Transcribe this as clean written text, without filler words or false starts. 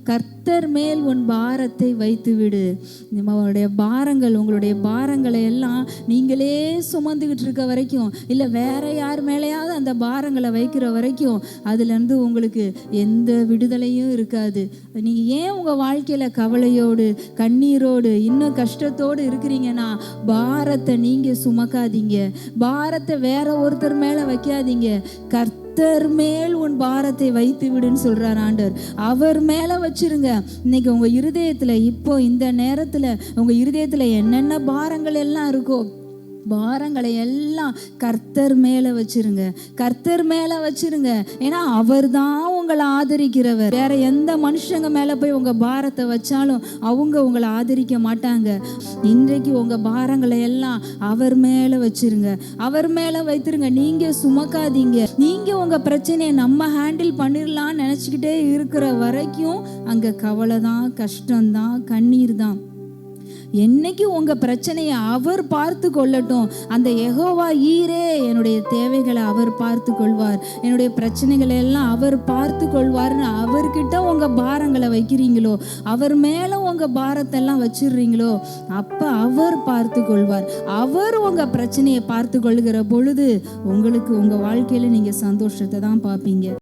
கர்த்தர் மேல் உன் பாரத்தை வைத்து விடு. உங்களுடைய பாரங்கள், உங்களுடைய பாரங்களை எல்லாம் நீங்களே சுமந்துக்கிட்டு இருக்க வரைக்கும், இல்லை வேற யார் மேலேயாவது அந்த பாரங்களை வைக்கிற வரைக்கும் அதுலேருந்து உங்களுக்கு எந்த விடுதலையும் இருக்காது. நீங்கள் ஏன் உங்கள் வாழ்க்கையில் கவலையோடு கண்ணீரோடு இன்னும் கஷ்டத்தோடு இருக்கிறீங்கன்னா, பாரத்தை நீங்கள் சுமக்காதீங்க, பாரத்தை வேற ஒருத்தர் மேலே வைக்காதீங்க. கர்த்தர் மேல் உன் பாரத்தை வைத்து விடுன்னு சொல்றார் ஆண்டவர். அவர் மேல வச்சிருங்க. இன்னைக்கு உங்க இருதயத்துல, இப்போ இந்த நேரத்துல உங்க இருதயத்துல என்னென்ன பாரங்கள் எல்லாம் இருக்கோ, பாரங்களை எல்லாம் கர்த்தர் மேல வச்சிருங்க, கர்த்தர் மேல வச்சிருங்க. ஏன்னா அவர் தான் உங்களை ஆதரிக்கிறவர். வேற எந்த மனுஷங்க மேல போய் உங்க பாரத்தை வச்சாலும் அவங்க உங்களை ஆதரிக்க மாட்டாங்க. இன்றைக்கு உங்க பாரங்களை எல்லாம் அவர் மேல வச்சிருங்க, அவர் மேல வைத்திருங்க. நீங்க சுமக்காதீங்க. நீங்க உங்க பிரச்சனையை நம்ம ஹேண்டில் பண்ணிடலாம்னு நினைச்சுக்கிட்டே இருக்கிற வரைக்கும் அங்க கவலை தான், கஷ்டம்தான், கண்ணீர் தான். என்னைக்கு உங்க பிரச்சனையை அவர் பார்த்து கொள்ளட்டும். அந்த யெகோவா ஈரே, என்னுடைய தேவைகளை அவர் பார்த்து கொள்வார், என்னுடைய பிரச்சனைகளை எல்லாம் அவர் பார்த்து கொள்வார்னு அவர்கிட்ட உங்க பாரங்களை வைக்கிறீங்களோ, அவர் மேல உங்க பாரத்தை எல்லாம் வச்சிடுறீங்களோ, அப்ப அவர் பார்த்து கொள்வார். அவர் உங்க பிரச்சனையை பார்த்து கொள்கிற பொழுது உங்களுக்கு உங்க வாழ்க்கையில நீங்க சந்தோஷத்தை தான் பார்ப்பீங்க.